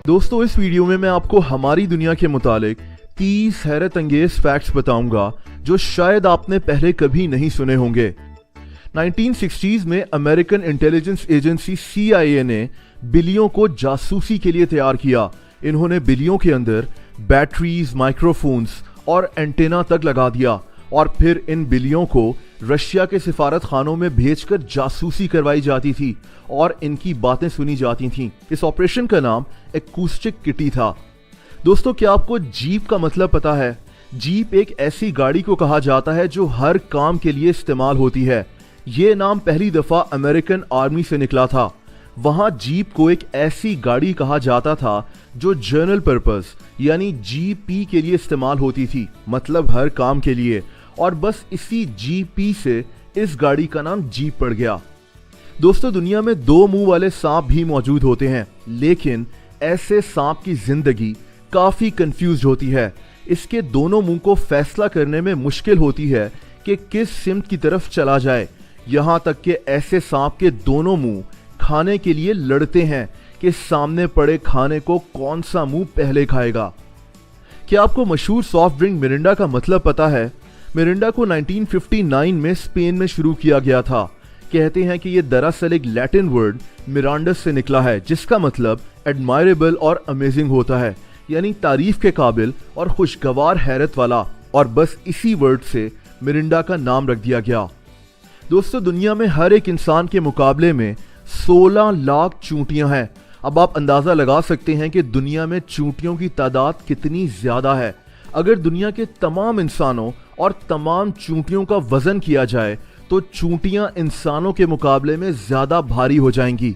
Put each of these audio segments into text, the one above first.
दोस्तों, इस वीडियो में मैं आपको हमारी दुनिया के मुतालिक 30 हैरत अंगेज फैक्ट्स बताऊंगा जो शायद आपने पहले कभी नहीं सुने होंगे। 1960s में अमेरिकन इंटेलिजेंस एजेंसी CIA ने बिल्लियों को जासूसी के लिए तैयार किया। इन्होंने बिल्लियों के अंदर बैटरीज, माइक्रोफोन्स और एंटेना तक लगा दिया और फिर इन बिल्लियों को रशिया के सिफारत खानों में भेजकर जासूसी करवाई जाती थी और इनकी बातें सुनी जाती थीं। इस ऑपरेशन का नाम एकूस्टिक किटी था। दोस्तों, क्या आपको जीप का मतलब पता है? जीप एक ऐसी गाड़ी को कहा जाता है जो हर काम के लिए इस्तेमाल होती है। ये नाम पहली दफा अमेरिकन आर्मी से निकला था। वहां जीप को एक ऐसी गाड़ी कहा जाता था जो जनरल पर्पस यानी GP के लिए इस्तेमाल होती थी, मतलब हर काम के लिए, और बस इसी GP से इस गाड़ी का नाम जीप पड़ गया। दोस्तों, दुनिया में 2 मुंह वाले सांप भी मौजूद होते हैं, लेकिन ऐसे सांप की जिंदगी काफी कंफ्यूज होती है। इसके दोनों मुंह को फैसला करने में मुश्किल होती है कि किस सिमत की तरफ चला जाए। यहां तक कि ऐसे सांप के दोनों मुंह खाने के लिए लड़ते हैं कि सामने पड़े खाने को कौन सा मुंह पहले खाएगा। क्या आपको मशहूर सॉफ्ट ड्रिंक मिरिंडा का मतलब पता है? मिरिंडा को 1959 में स्पेन में शुरू किया गया था। कहते हैं कि यह दरअसल एक लैटिन वर्ड मिरांडस से निकला है, जिसका मतलब एडमायरेबल और अमेजिंग होता है, यानी तारीफ के काबिल और खुशगवार हैरत वाला, और बस इसी वर्ड से मिरिंडा का नाम रख दिया गया। दोस्तों, दुनिया में हर एक इंसान के मुकाबले में 16 लाख चूंटियां हैं। अब आप अंदाजा लगा सकते हैं कि दुनिया में चूंटियों की तादाद कितनी ज्यादा है। अगर दुनिया के तमाम इंसानों और तमाम चूंटियों का वजन किया जाए तो चूंटियां इंसानों के मुकाबले में ज्यादा भारी हो जाएंगी।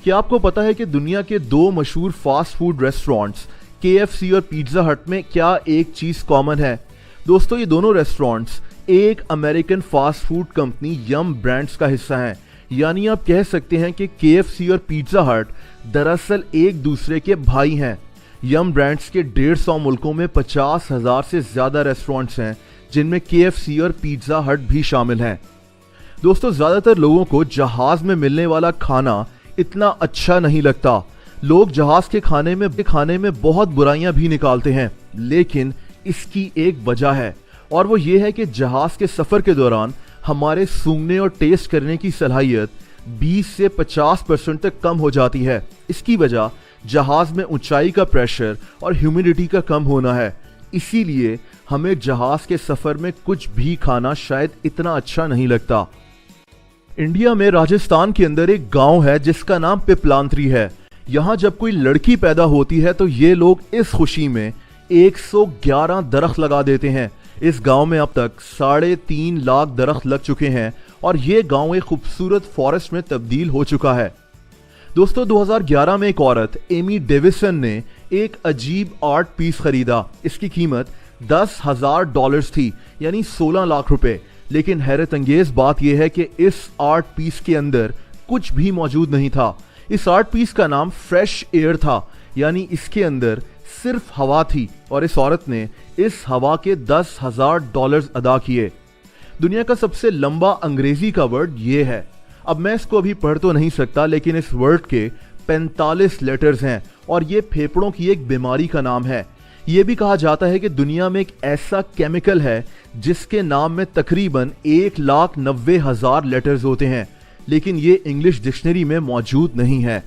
क्या आपको पता है कि दुनिया के 2 मशहूर फास्ट फूड रेस्टोरेंट्स KFC और पिज्जा हट में क्या एक चीज कॉमन है? दोस्तों, ये दोनों रेस्टोरेंट्स एक अमेरिकन फास्ट फूड कंपनी यम ब्रांड्स का हिस्सा हैं। यानी आप कह सकते हैं कि KFC और पिज्जा हट दरअसल एक दूसरे के भाई हैं। यम ब्रांड्स के 150 मुल्कों में 50,000 से ज्यादा रेस्टोरेंट्स हैं, जिनमें KFC और पिज्जा हट भी शामिल हैं। दोस्तों, ज्यादातर लोगों को जहाज में मिलने वाला खाना इतना अच्छा नहीं लगता। लोग जहाज के खाने में बहुत बुराइयां भी निकालते हैं, लेकिन इसकी एक वजह है, और वो ये है कि जहाज के सफर के दौरान हमारे सूंघने और टेस्ट करने की सलाहियत 20 से 50% तक कम हो जाती है। इसकी वजह जहाज में ऊंचाई का प्रेशर और ह्यूमिडिटी का कम होना है। इसीलिए हमें जहाज के सफर में कुछ भी खाना शायद इतना अच्छा नहीं लगता। इंडिया में राजस्थान के अंदर एक गांव है जिसका नाम पिपलांत्री है। यहाँ जब कोई लड़की पैदा होती है तो ये लोग इस खुशी में 111 दरख्त लगा देते हैं। इस गांव में अब तक 3.5 लाख दरख्त लग चुके हैं और ये गांव एक खूबसूरत फॉरेस्ट में तब्दील हो चुका है। दोस्तों, 2011 में एक औरत एमी डेविसन ने एक अजीब आर्ट पीस खरीदा। इसकी कीमत $10,000 थी, यानी 16 लाख रुपए। लेकिन हैरत अंगेज बात यह है कि इस आर्ट पीस के अंदर कुछ भी मौजूद नहीं था। इस आर्ट पीस का नाम फ्रेश एयर था, यानी इसके अंदर सिर्फ हवा थी, और इस औरत ने इस हवा के $10,000 अदा किए। दुनिया का सबसे लंबा अंग्रेजी का वर्ड ये है। अब मैं इसको अभी पढ़ तो नहीं सकता, लेकिन इस वर्ड के 45 लेटर्स हैं और ये फेफड़ों की एक बीमारी का नाम है। ये भी कहा जाता है कि दुनिया में एक ऐसा केमिकल है जिसके नाम में तकरीबन 1,90,000 लेटर्स होते हैं, लेकिन ये इंग्लिश डिक्शनरी में मौजूद नहीं है।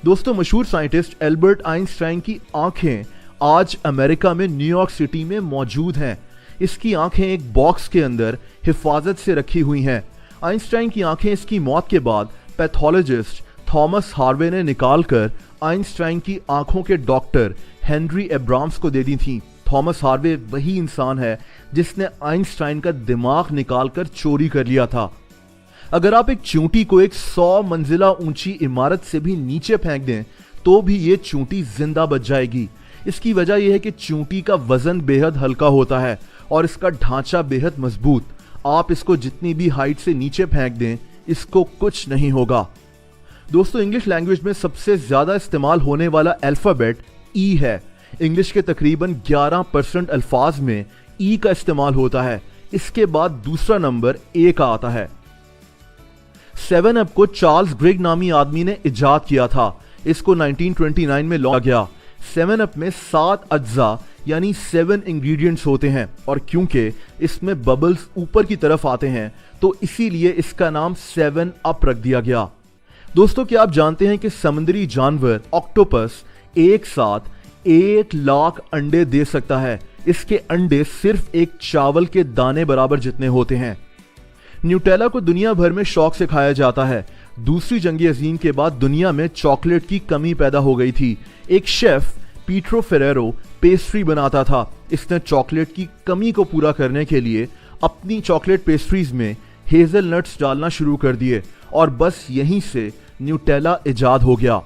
दोस्तों, मशहूर साइंटिस्ट एल्बर्ट आइंस्टाइन की आंखें आज अमेरिका में न्यूयॉर्क सिटी में मौजूद हैं। इसकी आंखें एक बॉक्स के अंदर हिफाजत से रखी हुई हैं। आइंस्टाइन की आंखें इसकी मौत के बाद पैथोलॉजिस्ट थॉमस हार्वे ने निकालकर आइंस्टाइन की आंखों के डॉक्टर हेनरी एब्राम्स को दे दी थीं। थॉमस हार्वे वही इंसान है जिसने आइंस्टाइन का दिमाग निकालकर चोरी कर लिया था। अगर आप एक चूंटी को एक 100 मंजिला ऊंची इमारत से भी नीचे फेंक दें तो भी ये चूंटी जिंदा बच जाएगी। इसकी वजह यह है कि चूंटी का वजन बेहद हल्का होता है और इसका ढांचा बेहद मजबूत। आप इसको जितनी भी हाइट से नीचे फेंक दें, इसको कुछ नहीं होगा। दोस्तों, इंग्लिश लैंग्वेज में सबसे ज्यादा इस्तेमाल होने वाला अल्फाबेट ई है। इंग्लिश के तकरीबन 11% अल्फाज में ई का इस्तेमाल होता है। इसके बाद दूसरा नंबर ए का आता है। 7 अप को चार्ल्स ग्रेग नामी आदमी ने इजाद किया था। इसको 1929 में लॉन्च किया गया। 7 अप में 7 अज्जा यानी 7 इंग्रेडिएंट्स होते हैं और क्योंकि इसमें बबल्स ऊपर की तरफ आते हैं तो इसीलिए इसका नाम 7 अप रख दिया गया। दोस्तों, क्या आप जानते हैं कि समुद्री जानवर ऑक्टोपस एक साथ 1 लाख अंडे दे सकता है। इसके अंडे सिर्फ एक चावल के दाने बराबर जितने होते हैं। न्यूटेला को दुनिया भर में शौक से खाया जाता है। दूसरी जंग अजीम के बाद दुनिया में चॉकलेट की कमी पैदा हो गई थी। एक शेफ पीट्रो फेरेरो पेस्ट्री बनाता था। इसने चॉकलेट की कमी को पूरा करने के लिए अपनी चॉकलेट पेस्ट्रीज में हेजलनट्स डालना शुरू कर दिए और बस यहीं से न्यूटेला इजाद हो गया।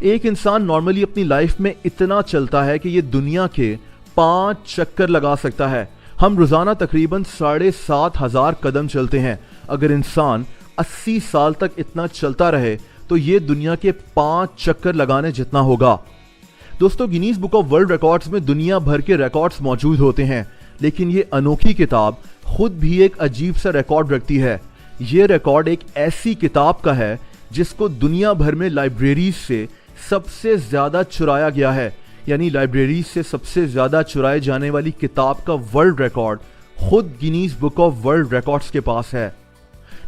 एक इंसान नॉर्मली अपनी लाइफ में इतना चलता है कि ये दुनिया के 5 चक्कर लगा सकता है। हम रोजाना तकरीबन 7,500 कदम चलते हैं। अगर इंसान 80 साल तक इतना चलता रहे तो ये दुनिया के 5 चक्कर लगाने जितना होगा। दोस्तों, Guinness book of world records में दुनिया भर के रिकॉर्ड्स मौजूद होते हैं, लेकिन ये अनोखी किताब खुद भी एक अजीब सा रिकॉर्ड रखती है। ये रिकॉर्ड एक ऐसी किताब का है जिसको दुनिया भर में लाइब्रेरीज से सबसे ज्यादा चुराया गया है, यानी लाइब्रेरी से सबसे ज्यादा चुराए जाने वाली किताब का वर्ल्ड रिकॉर्ड खुद Guinness book of world records के पास है।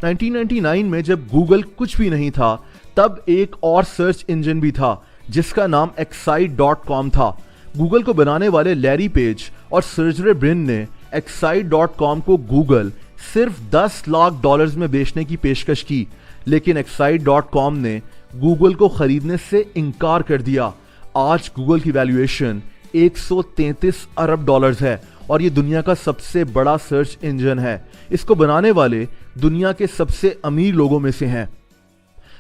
1999 में जब गूगल कुछ भी नहीं था तब एक और सर्च इंजन भी था जिसका नाम excite.com था। गूगल को बनाने वाले लैरी पेज और सर्जरे ब्रिन ने excite.com को गूगल सिर्फ $10 लाख में बेचने की पेशकश की, लेकिन excite.com ने गूगल को खरीदने से इनकार कर दिया। आज गूगल की वैल्यूएशन $133 अरब है और ये दुनिया का सबसे बड़ा सर्च इंजन है। इसको बनाने वाले दुनिया के सबसे अमीर लोगों में से हैं।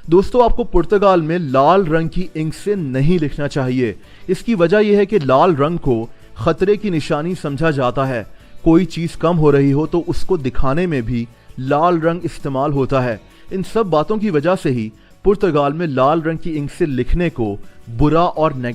दोस्तों, आपको पुर्तगाल में लाल रंग की इंक से नहीं लिखना चाहिए। इसकी वजह यह है कि लाल रंग को खतरे की निशानी समझा जाता है। कोई चीज कम हो रही हो तो उसको दिखाने में भी लाल रंग इस्तेमाल होता है। इन सब बातों की वजह से ही पुर्तगाल में लाल रंग की इंक से लिखने को बुरा और